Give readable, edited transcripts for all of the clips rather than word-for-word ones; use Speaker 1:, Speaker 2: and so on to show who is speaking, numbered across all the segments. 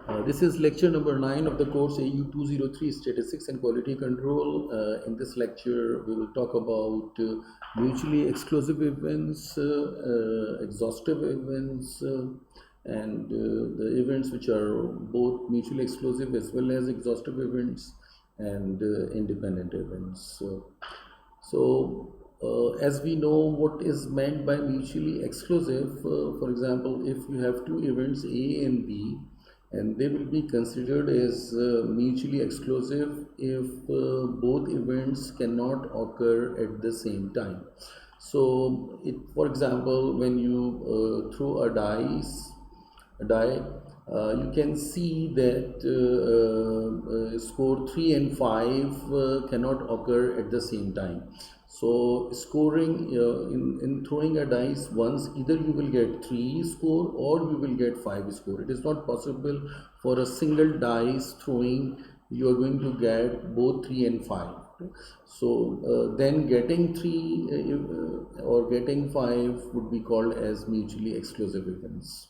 Speaker 1: This is lecture number 9 of the course AU 203 Statistics and Quality Control. In this lecture, we will talk about mutually exclusive events, exhaustive events, and the events which are both mutually exclusive as well as exhaustive events, and independent events. As we know, what is meant by mutually exclusive, for example, if you have two events A and B, and they will be considered as mutually exclusive if both events cannot occur at the same time. So, for example, when you throw a die, you can see that score 3 and 5 cannot occur at the same time. So scoring in throwing a dice once, either you will get 3 score or you will get 5 score. It is not possible for a single dice throwing you are going to get both 3 and 5. So then getting 3 or getting 5 would be called as mutually exclusive events.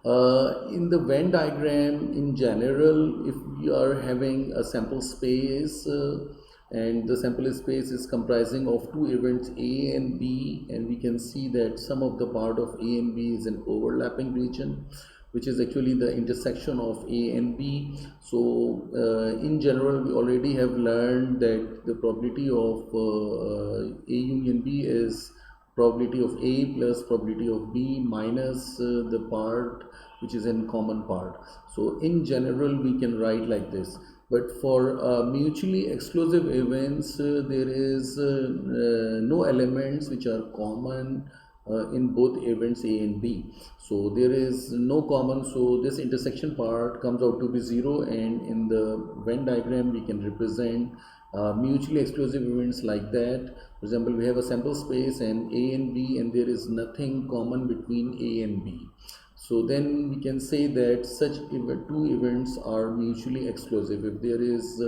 Speaker 1: In the Venn diagram in general, if we are having a sample space and the sample space is comprising of two events A and B, and we can see that some of the part of A and B is an overlapping region, which is actually the intersection of A and B. So in general, we already have learned that the probability of A union B is probability of A plus probability of B minus the part which is in common part. So in general we can write like this, but for mutually exclusive events there is no elements which are common in both events A and B. So there is no common, so this intersection part comes out to be 0, and in the Venn diagram we can represent mutually exclusive events like that. For example, we have a sample space and A and B, and there is nothing common between A and B. So then we can say that such two events are mutually exclusive if there is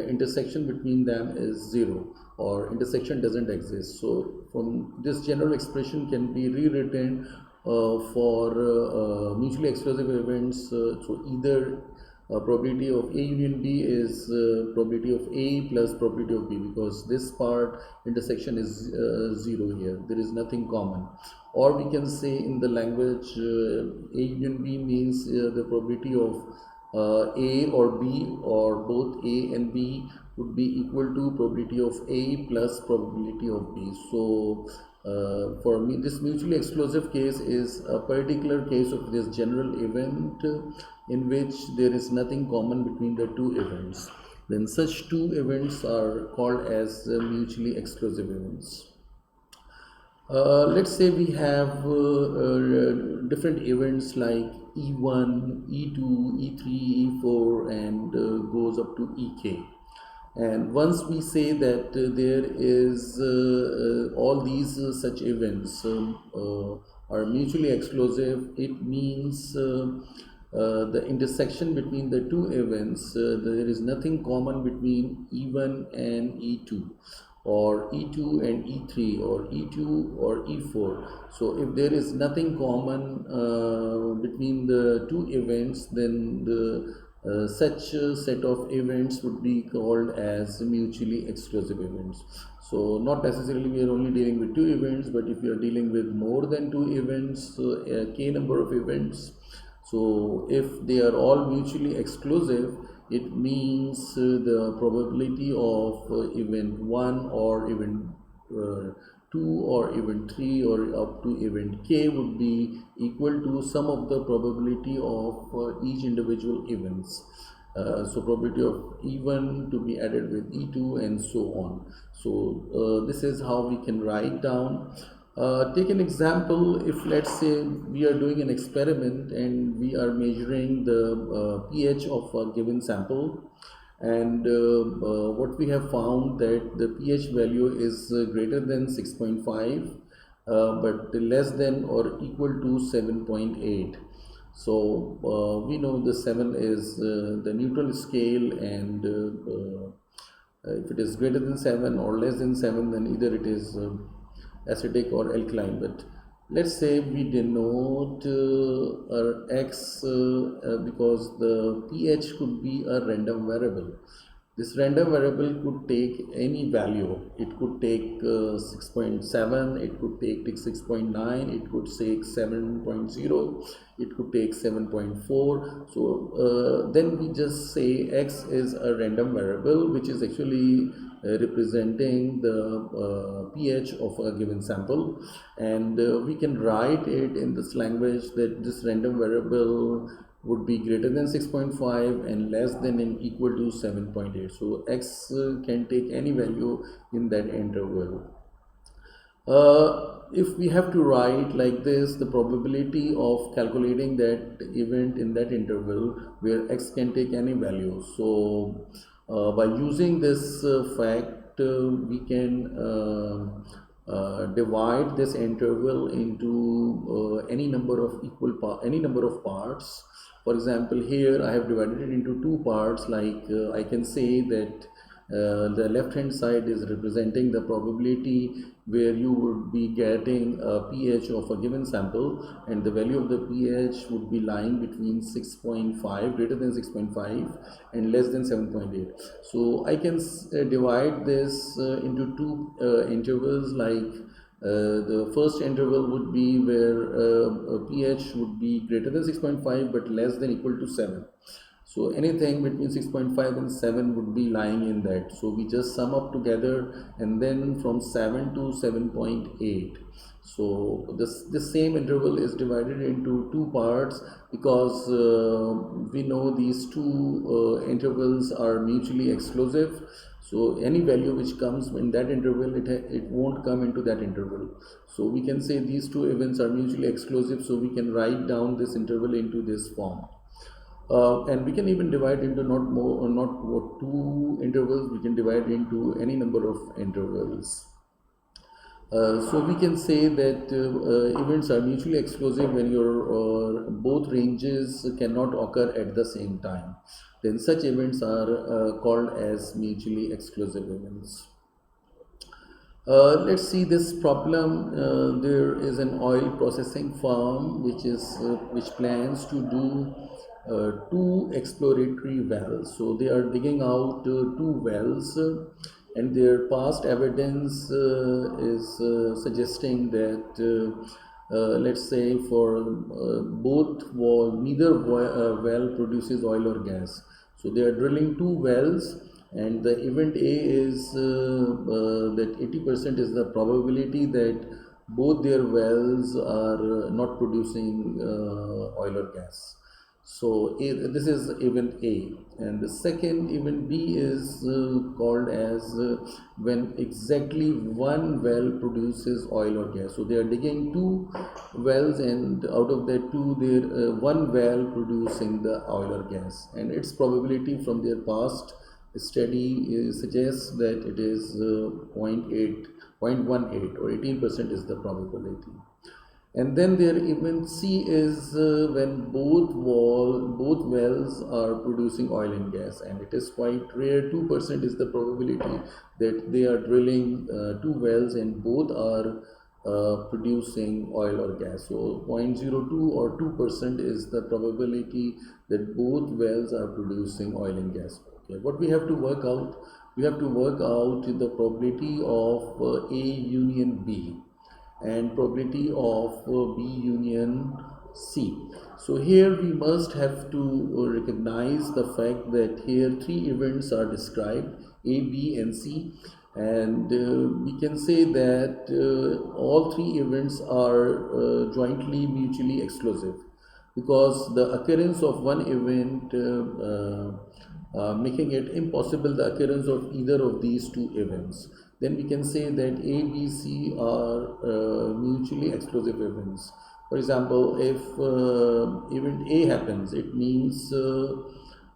Speaker 1: intersection between them is 0 or intersection doesn't exist. So from this general expression can be rewritten for mutually exclusive events. So either probability of A union B is probability of A plus probability of B, because this part intersection is 0 here. There is nothing common. Or we can say in the language A union B means the probability of A or B or both A and B would be equal to probability of A plus probability of B. So for me, this mutually exclusive case is a particular case of this general event in which there is nothing common between the two events. Then such two events are called as mutually exclusive events. Let's say we have different events like E1, E2, E3, E4, and goes up to EK. And once we say that there is all these such events are mutually exclusive, it means the intersection between the two events, there is nothing common between E1 and E2, or E2 and E3, or E2 or E4. So if there is nothing common between the two events, then the such a set of events would be called as mutually exclusive events. So not necessarily we are only dealing with two events, but if you are dealing with more than two events, a k number of events, so if they are all mutually exclusive, it means the probability of event 1 or event 2 or event 3 or up to event k would be equal to sum of the probability of each individual events. So probability of E1 to be added with E2 and so on. So this is how we can write down. Take an example. If let's say we are doing an experiment and we are measuring the pH of a given sample, and what we have found that the pH value is greater than 6.5 but less than or equal to 7.8. So we know the 7 is the neutral scale, and if it is greater than 7 or less than 7, then either it is acidic or alkaline. But let's say we denote our x because the pH could be a random variable. This random variable could take any value. It could take 6.7, it could take 6.9, it could take 7.0, it could take 7.4. So then we just say x is a random variable which is actually representing the pH of a given sample, and we can write it in this language that this random variable would be greater than 6.5 and less than and equal to 7.8. So x can take any value in that interval. If we have to write like this, the probability of calculating that event in that interval where x can take any value. So by using this fact, we can divide this interval into any number of parts. For example, here I have divided it into two parts. Like I can say that the left hand side is representing the probability where you would be getting a pH of a given sample, and the value of the pH would be lying between 6.5, greater than 6.5, and less than 7.8. So I can divide this into two intervals. Like the first interval would be where pH would be greater than 6.5 but less than equal to 7. So anything between 6.5 and 7 would be lying in that. So we just sum up together, and then from 7 to 7.8. So this same interval is divided into two parts because we know these two intervals are mutually exclusive. So any value which comes in that interval, it won't come into that interval. So we can say these two events are mutually exclusive. So we can write down this interval into this form. And we can even divide into not two intervals. We can divide into any number of intervals. So we can say that events are mutually exclusive when your both ranges cannot occur at the same time. Then such events are called as mutually exclusive events. Let's see this problem. There is an oil processing firm which plans to do two exploratory wells. So they are digging out two wells, and their past evidence is suggesting that let's say for neither well produces oil or gas. So they are drilling two wells, and the event A is that 80% is the probability that both their wells are not producing oil or gas. So this is event A, and the second event B is called as when exactly one well produces oil or gas. So they are digging two wells, and out of that two, there one well producing the oil or gas, and its probability from their past study suggests that it is 0.18 or 18% is the probability. And then their event C is when both wells are producing oil and gas, and it is quite rare. 2% is the probability that they are drilling two wells and both are producing oil or gas. So 0.02 or 2% is the probability that both wells are producing oil and gas. Okay, what we have to work out? We have to work out the probability of A union B and probability of B union C. So here we must have to recognize the fact that here three events are described, A, B and C, and we can say that all three events are jointly mutually exclusive, because the occurrence of one event making it impossible the occurrence of either of these two events. Then we can say that A, B, C are mutually exclusive events. For example, if event A happens, it means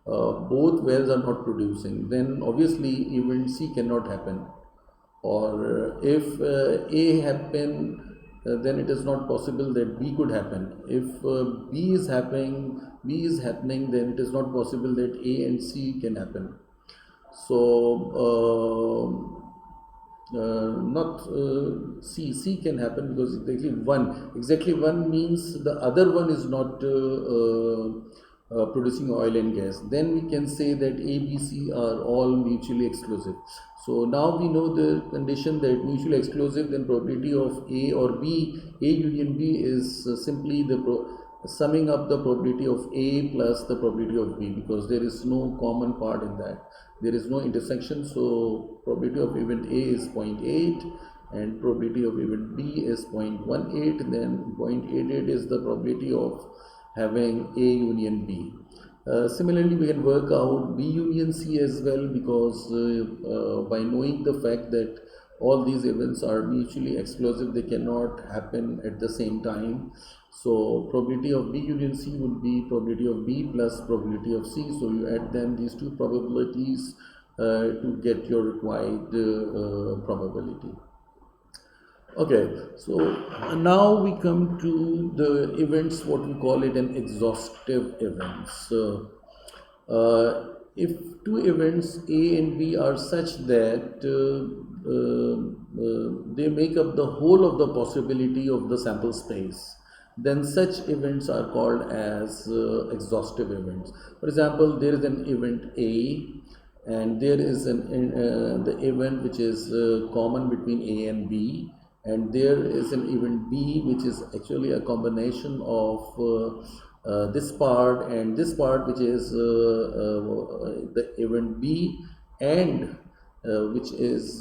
Speaker 1: both wells are not producing. Then obviously event C cannot happen. Or if A happen, then it is not possible that B could happen. If B is happening, then it is not possible that A and C can happen. So not C can happen because exactly one means the other one is not producing oil and gas. Then we can say that A, B, C are all mutually exclusive. So now we know the condition that mutually exclusive, then probability of A or B, A union B is simply the summing up the probability of A plus the probability of B, because there is no common part in that. There is no intersection, so probability of event A is zero point 0.8 and probability of event B is 0.18, then 0.88 is the probability of having A union B. Similarly, we can work out B union C as well, because by knowing the fact that all these events are mutually exclusive, they cannot happen at the same time. So probability of B union C would be probability of B plus probability of C. So you add them, these two probabilities, to get your required probability. Okay, so now we come to the events, what we call it an exhaustive events. If two events A and B are such that they make up the whole of the possibility of the sample space, then such events are called as exhaustive events. For example, there is an event A and there is the event which is common between A and B, and there is an event B which is actually a combination of this part and this part, which is the event B, and which is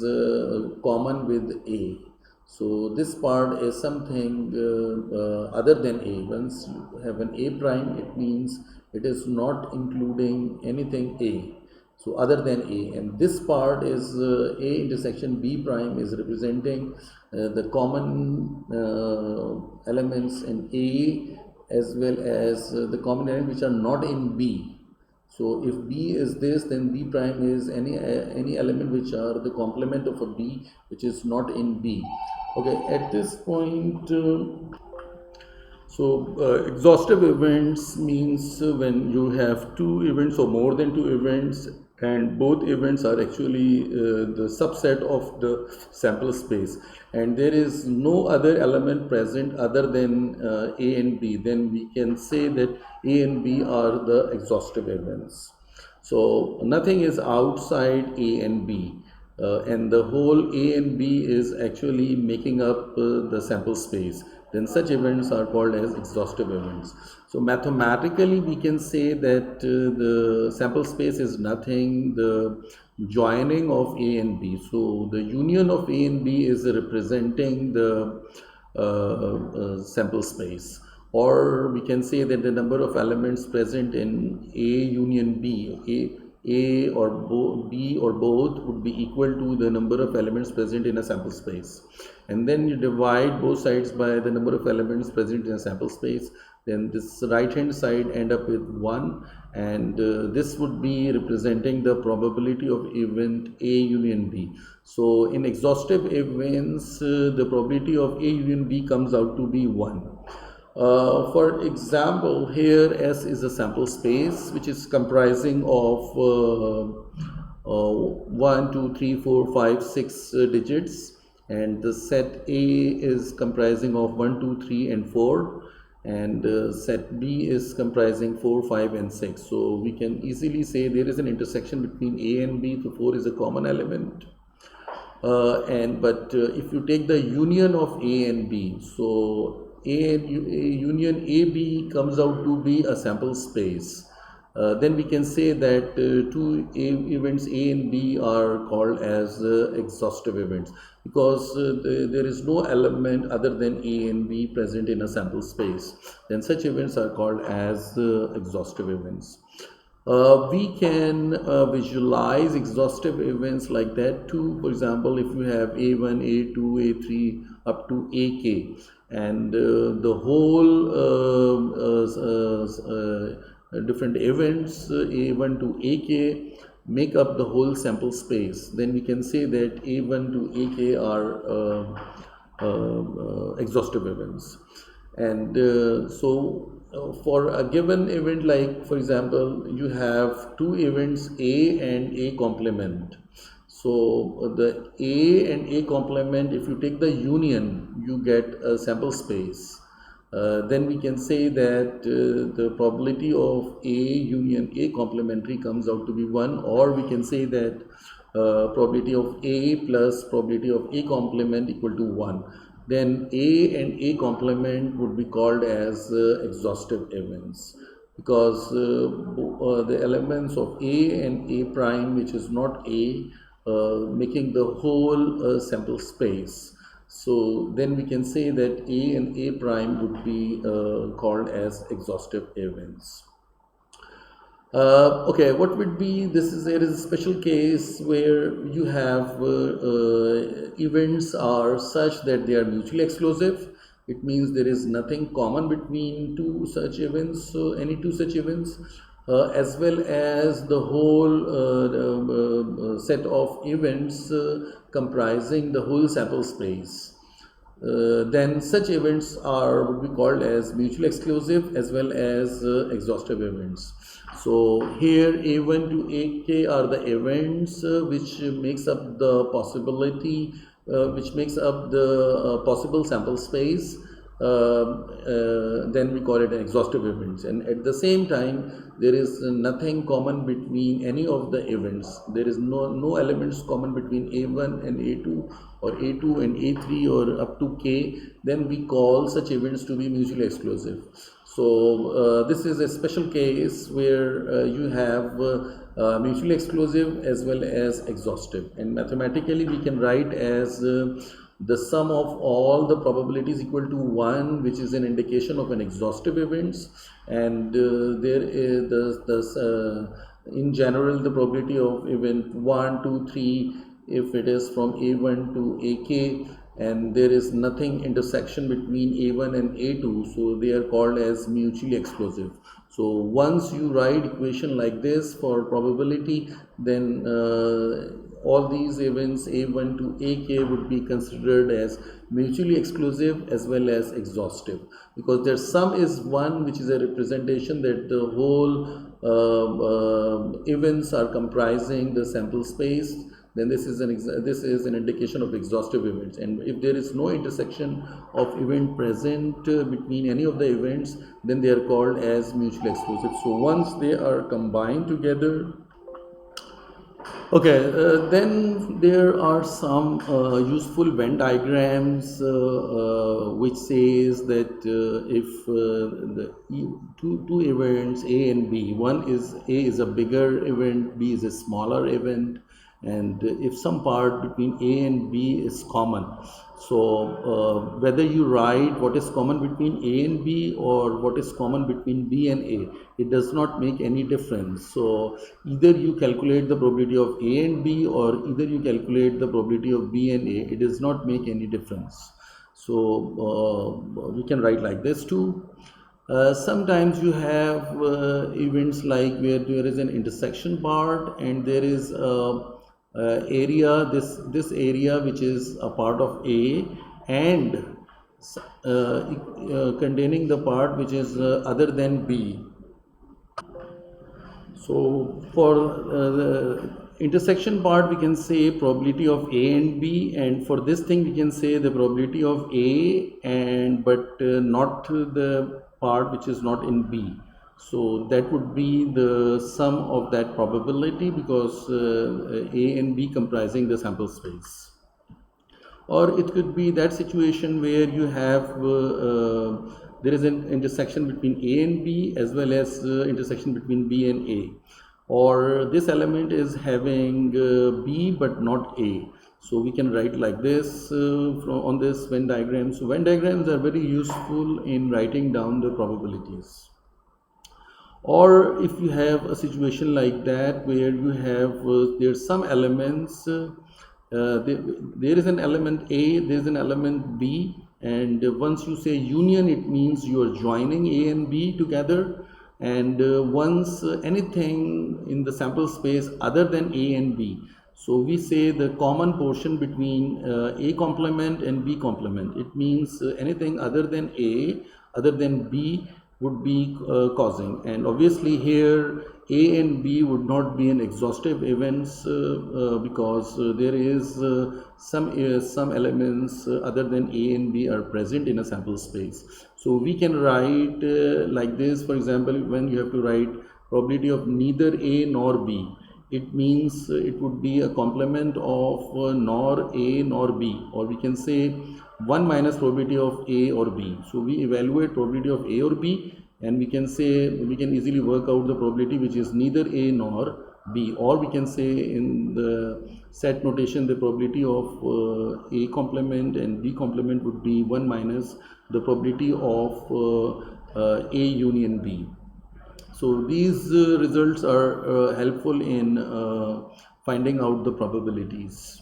Speaker 1: common with A. So this part is something other than A. Once you have an A prime, it means it is not including anything A, so other than A, and this part is A intersection B prime is representing the common elements in A, as well as the common elements which are not in B. So if B is this, then B prime is any element which are the complement of a B which is not in B. Okay, at this point, exhaustive events means when you have two events or more than two events, and both events are actually the subset of the sample space, and there is no other element present other than A and B, then we can say that A and B are the exhaustive events. So nothing is outside A and B, and the whole A and B is actually making up the sample space. Then such events are called as exhaustive events. So mathematically, we can say that the sample space is nothing the joining of A and B. So the union of A and B is representing the sample space, or we can say that the number of elements present in A union B, A or B or both would be equal to the number of elements present in a sample space, and then you divide both sides by the number of elements present in a sample space, then this right hand side end up with 1, and this would be representing the probability of event A union B. So in exhaustive events, the probability of A union B comes out to be 1. For example, here S is a sample space which is comprising of 1, 2, 3, 4, 5, 6 digits, and the set A is comprising of 1, 2, 3, and 4, and set B is comprising 4, 5, and 6. So we can easily say there is an intersection between A and B, so 4 is a common element. But if you take the union of A and B, so union AB comes out to be a sample space. Then we can say that two events A and B are called as exhaustive events, because there is no element other than A and B present in a sample space. Then such events are called as exhaustive events. We can visualize exhaustive events like that too. For example, if you have A1, A2, A3 up to AK, and the whole different events A1 to AK make up the whole sample space, then we can say that A1 to AK are exhaustive events. And for a given event, like for example, you have two events A and A complement. So the A and A complement, if you take the union, you get a sample space. Then we can say that the probability of A union A complementary comes out to be 1, or we can say that probability of A plus probability of A complement equal to 1. Then A and A complement would be called as exhaustive events, because the elements of A and A prime, which is not A, making the whole sample space. So then we can say that A and A prime would be called as exhaustive events. Okay, what would be this is there is a special case where you have events are such that they are mutually exclusive. It means there is nothing common between two such events, any two such events, as well as the whole set of events comprising the whole sample space. Then such events are would be called as mutually exclusive as well as exhaustive events. So here A1 to AK are the events which makes up the possibility, which makes up the possible sample space. Then we call it an exhaustive events, and at the same time there is nothing common between any of the events. There is no elements common between A1 and A2, or A2 and A3, or up to K. Then we call such events to be mutually exclusive. So this is a special case where you have mutually exclusive as well as exhaustive, and mathematically we can write as the sum of all the probabilities equal to 1, which is an indication of an exhaustive events. And there is in general the probability of event 1, 2, 3, if it is from A1 to AK, and there is nothing intersection between A1 and A2, so they are called as mutually exclusive. So once you write equation like this for probability, then all these events A1 to AK would be considered as mutually exclusive as well as exhaustive, because their sum is 1, which is a representation that the whole events are comprising the sample space. Then this is an indication of exhaustive events. And if there is no intersection of event present between any of the events, then they are called as mutually exclusive. So once they are combined together. Okay, then there are some useful Venn diagrams which says that if the two events A and B, one is A is a bigger event, B is a smaller event, and if some part between A and B is common, so whether you write what is common between A and B or what is common between B and A, it does not make any difference. So either you calculate the probability of A and B, or either you calculate the probability of B and A, it does not make any difference. So we can write like this too. Sometimes you have events like where there is an intersection part and there is a area, this area which is a part of A, and containing the part which is other than B. So for the intersection part, we can say probability of A and B, and for this thing we can say the probability of A, and but not the part which is not in B. So that would be the sum of that probability, because A and B comprising the sample space. Or it could be that situation where you have there is an intersection between A and B as well as intersection between B and A, or this element is having B but not A. So we can write like this on this Venn diagram. So Venn diagrams are very useful in writing down the probabilities. Or if you have a situation like that where you have there's some elements, there is an element A, there is an element B, and once you say union, it means you are joining A and B together. And once anything in the sample space other than A and B, so we say the common portion between A complement and B complement. It means anything other than A, other than B, would be causing. And obviously here A and B would not be an exhaustive events because there is some elements other than A and B are present in a sample space. So we can write like this. For example, when you have to write probability of neither A nor B, it means it would be a complement of nor A nor B, or we can say 1 minus probability of A or B. So we evaluate probability of A or B, and we can say we can easily work out the probability which is neither A nor B, or we can say in the set notation the probability of A complement and B complement would be 1 minus the probability of A union B. So these results are helpful in finding out the probabilities.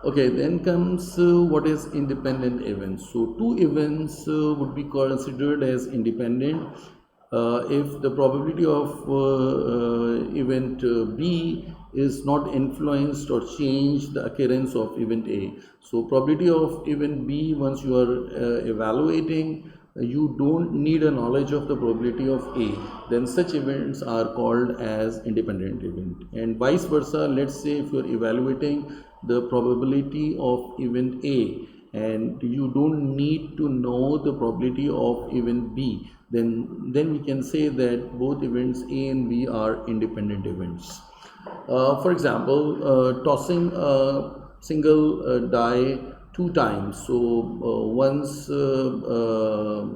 Speaker 1: Okay, then comes what is independent events. So two events would be considered as independent if the probability of event B is not influenced or changed the occurrence of event A. So probability of event B, once you are evaluating, you don't need a knowledge of the probability of A, then such events are called as independent event. And vice versa, let's say if you're evaluating the probability of event A and you don't need to know the probability of event B, then we can say that both events A and B are independent events. For example, tossing a single die two times. So once you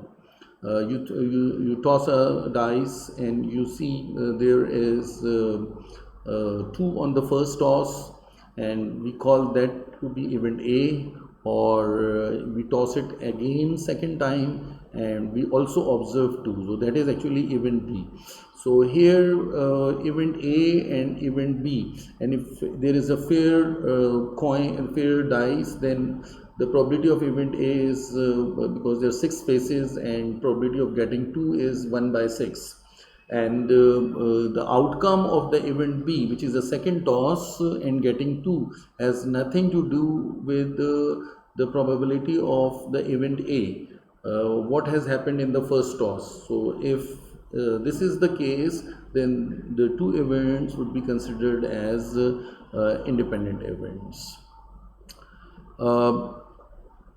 Speaker 1: toss a dice and you see there is two on the first toss, and we call that to be event A, or we toss it again second time and we also observe two, so that is actually event B. So here event A and event B, and if there is a fair coin and fair dice, then the probability of event A is because there are six faces and probability of getting two is 1 by 6, and the outcome of the event B, which is the second toss and getting 2, has nothing to do with the probability of the event A, what has happened in the first toss. So if this is the case, then the two events would be considered as independent events.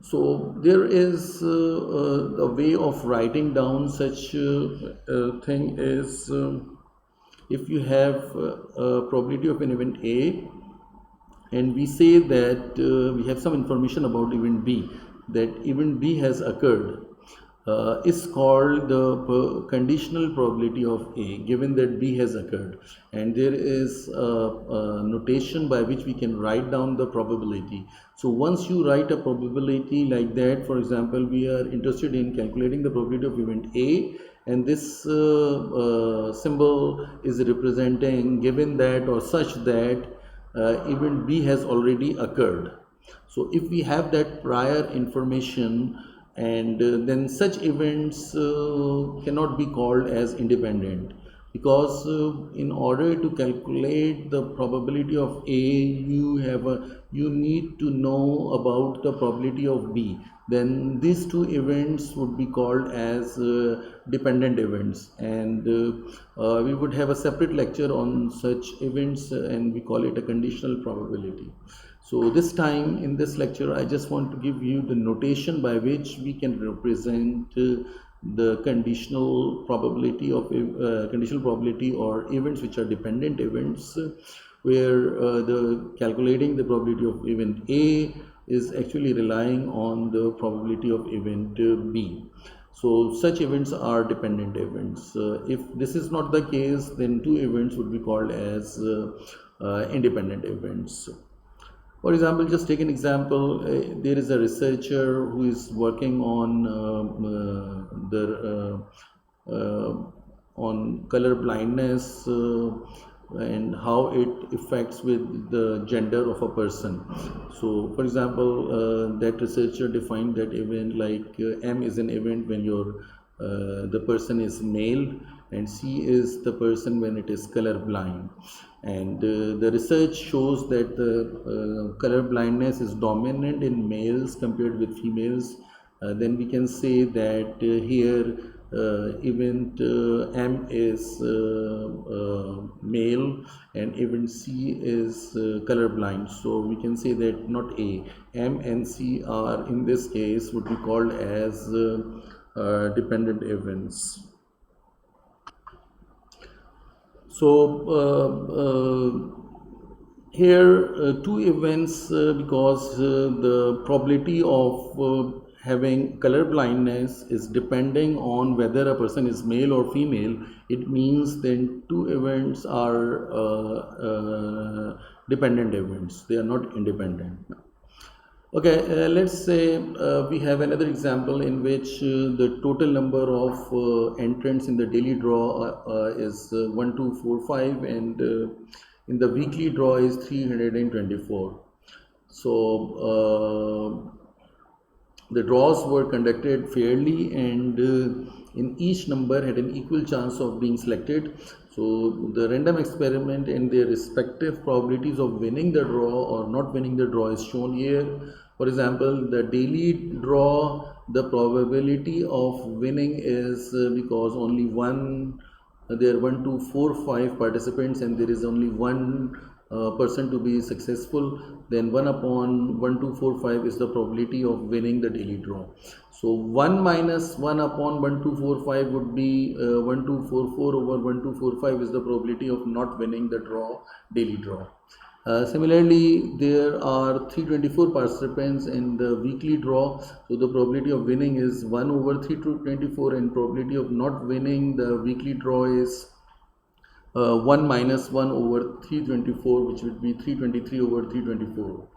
Speaker 1: So there is a way of writing down such thing is if you have a probability of an event A, and we say that we have some information about event B, that event B has occurred, is called the conditional probability of A, given that B has occurred. And there is a notation by which we can write down the probability. So once you write a probability like that, for example, we are interested in calculating the probability of event A, and this symbol is representing given that or such that event B has already occurred. So if we have that prior information, and then such events cannot be called as independent, because in order to calculate the probability of A, you need to know about the probability of B. Then these two events would be called as dependent events, and we would have a separate lecture on such events, and we call it a conditional probability. So this time in this lecture, I just want to give you the notation by which we can represent the conditional probability of conditional probability or events which are dependent events, where the calculating the probability of event A is actually relying on the probability of event B. So such events are dependent events. If this is not the case, then two events would be called as independent events. For example, just take an example. There is a researcher who is working on on color blindness and how it affects with the gender of a person. So, for example, that researcher defined that event like M is an event when the person is male, and C is the person when it is color blind. And the research shows that the color blindness is dominant in males compared with females. Then we can say that here event M is male and event C is colorblind. So we can say that not A, M and C are in this case would be called as dependent events. So here two events because the probability of having color blindness is depending on whether a person is male or female. It means then two events are dependent events, they are not independent. Okay, let's say we have another example in which the total number of entrants in the daily draw is 1, 2, 4, 5, and in the weekly draw is 324. So the draws were conducted fairly, and in each number had an equal chance of being selected. So the random experiment and their respective probabilities of winning the draw or not winning the draw is shown here. For example, the daily draw, the probability of winning is because only one there are 1, 2, 4, 5 participants and there is only one person to be successful, then 1 upon 1, 2, 4, 5 is the probability of winning the daily draw. So 1 minus 1 upon 1, 2, 4, 5 would be 1, 2, 4, 4 over 1, 2, 4, 5 is the probability of not winning the daily draw. Similarly, there are 324 participants in the weekly draw, so the probability of winning is 1 over 324 and probability of not winning the weekly draw is 1 minus 1 over 324, which would be 323 over 324.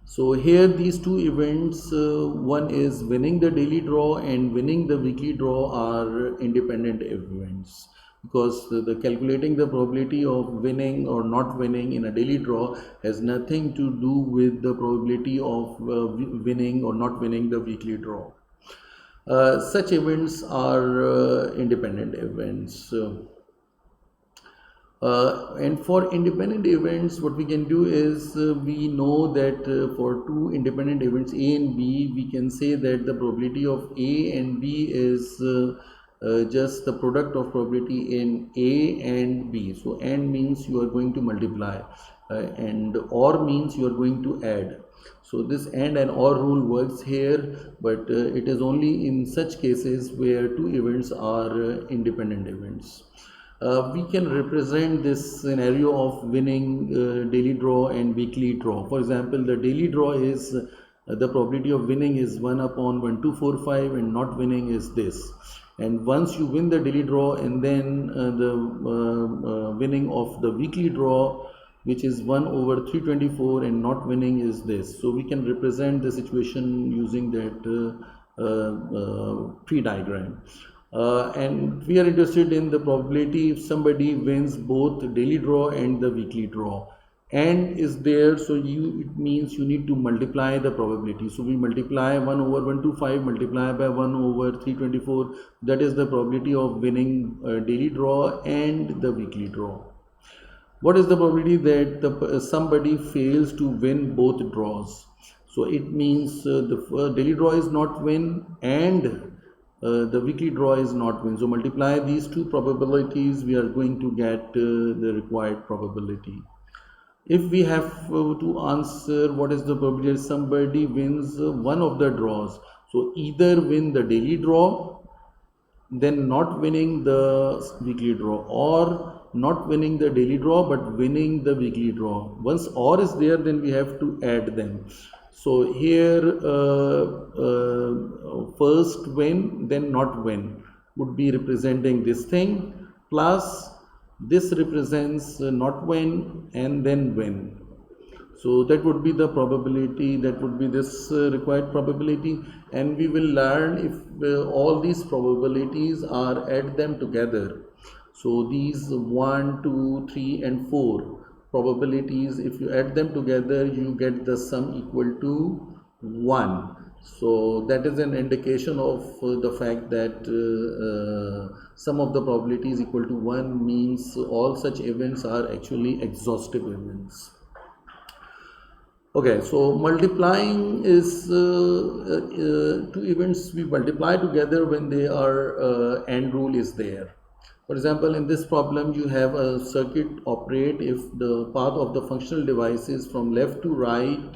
Speaker 1: So here these two events, one is winning the daily draw and winning the weekly draw are independent events, because the calculating the probability of winning or not winning in a daily draw has nothing to do with the probability of winning or not winning the weekly draw. Such events are independent events. And for independent events, what we can do is we know that for two independent events A and B, we can say that the probability of A and B is just the product of probability in A and B. So and means you are going to multiply and or means you are going to add. So this and or rule works here, but it is only in such cases where two events are independent events. We can represent this scenario of winning daily draw and weekly draw. For example, the daily draw is the probability of winning is 1 upon 1, 2, 4, 5 and not winning is this. And once you win the daily draw and then the winning of the weekly draw, which is 1 over 324 and not winning is this. So we can represent the situation using that tree diagram. And we are interested in the probability if somebody wins both the daily draw and the weekly draw. And is there, so it means you need to multiply the probability. So we multiply 1 over 125 multiply by 1 over 324. That is the probability of winning daily draw and the weekly draw. What is the probability that somebody fails to win both draws? So it means the daily draw is not win and the weekly draw is not win. So multiply these two probabilities, we are going to get the required probability. If we have to answer what is the probability that somebody wins one of the draws, so either win the daily draw, then not winning the weekly draw, or not winning the daily draw but winning the weekly draw. Once or is there, then we have to add them. So here first win then not win would be representing this thing, plus this represents not win and then win. So that would be the probability, that would be this required probability, and we will learn if all these probabilities are add them together. So these 1, 2, 3 and 4 probabilities, if you add them together, you get the sum equal to 1. So that is an indication of the fact that sum of the probabilities equal to 1 means all such events are actually exhaustive events. Okay, so multiplying is two events we multiply together when they are AND rule is there. For example, in this problem, you have a circuit operate if the path of the functional device is from left to right.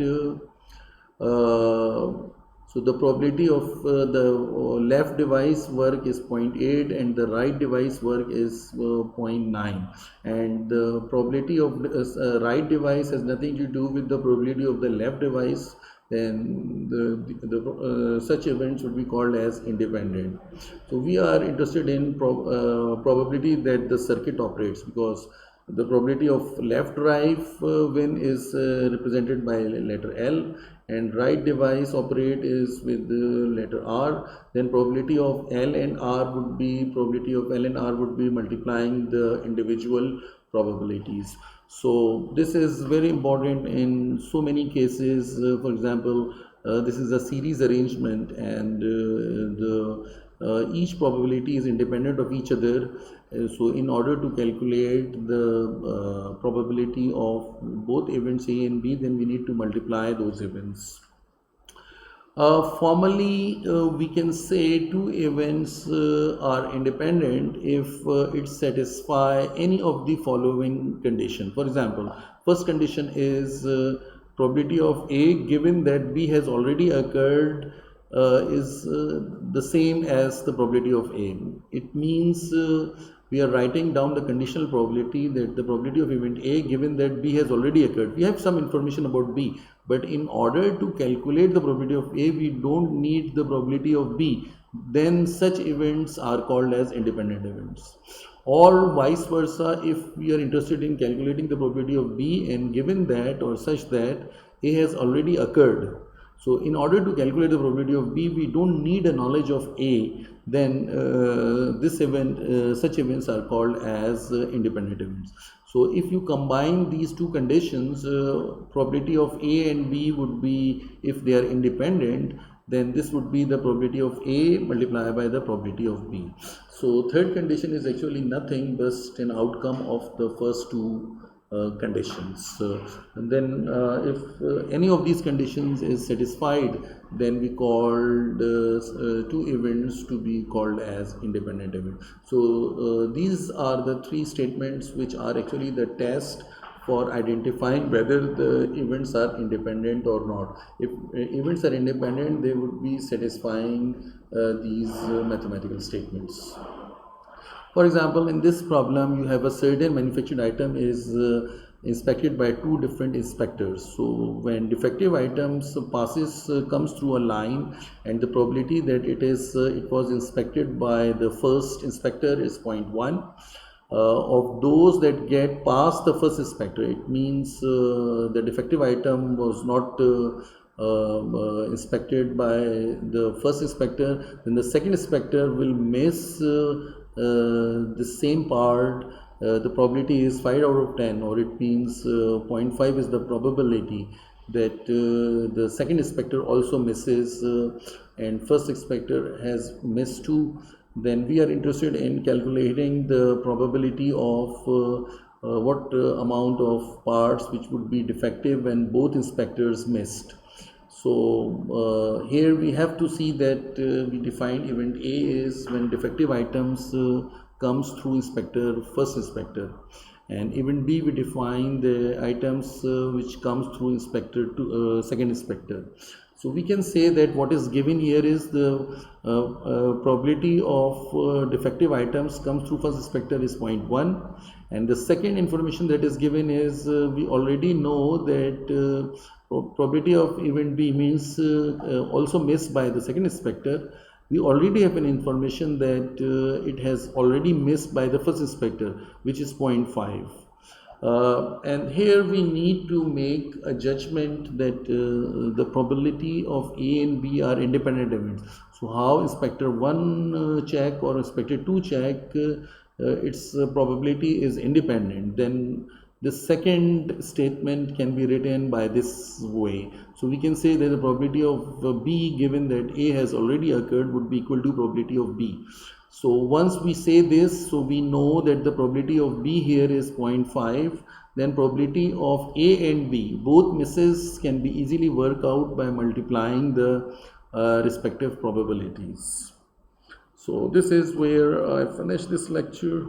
Speaker 1: So the probability of the left device work is zero point 0.8 and the right device work is 0.9, and the probability of the right device has nothing to do with the probability of the left device. Then such events would be called as independent. So we are interested in probability that the circuit operates, because the probability of left drive win is represented by letter L, and right device operate is with the letter R. Then probability of L and R would be probability of L and R would be multiplying the individual probabilities. So this is very important in so many cases. For example, this is a series arrangement, and the each probability is independent of each other. So in order to calculate the probability of both events A and B, then we need to multiply those events. Formally, we can say two events are independent if it satisfy any of the following condition. For example, first condition is probability of A given that B has already occurred is the same as the probability of A. It means we are writing down the conditional probability that the probability of event A given that B has already occurred. We have some information about B, but in order to calculate the probability of A, we don't need the probability of B. Then such events are called as independent events. Or vice versa, if we are interested in calculating the probability of B and given that or such that A has already occurred. So in order to calculate the probability of B, we don't need a knowledge of A. Then such events are called as independent events. So if you combine these two conditions, probability of A and B would be, if they are independent, then this would be the probability of A multiplied by the probability of B. So third condition is actually nothing but an outcome of the first two conditions. And then if any of these conditions is satisfied, then we called two events to be called as independent events. So these are the three statements which are actually the test for identifying whether the events are independent or not. If events are independent, they would be satisfying these mathematical statements. For example, in this problem, you have a certain manufactured item is inspected by two different inspectors. So when defective items passes comes through a line, and the probability that it was inspected by the first inspector is 0.1. Of those that get past the first inspector, it means the defective item was not inspected by the first inspector, then the second inspector will miss the same part. The probability is 5 out of 10, or it means 0.5 is the probability that the second inspector also misses and first inspector has missed too. Then we are interested in calculating the probability of what amount of parts which would be defective when both inspectors missed. So here we have to see that we define event A is when defective items comes through first inspector, and event B we define the items which comes through inspector to second inspector. So we can say that what is given here is the probability of defective items comes through first inspector is 0.1, and the second information that is given is we already know that probability of event B means also missed by the second inspector. We already have an information that it has already missed by the first inspector, which is 0.5. And here we need to make a judgment that the probability of A and B are independent events. So how inspector 1 check or inspector 2 check, its probability is independent. Then the second statement can be written by this way. So we can say that the probability of B given that A has already occurred would be equal to probability of B. So once we say this, so we know that the probability of B here is 0.5. then probability of A and B, both misses, can be easily worked out by multiplying the respective probabilities. So this is where I finish this lecture.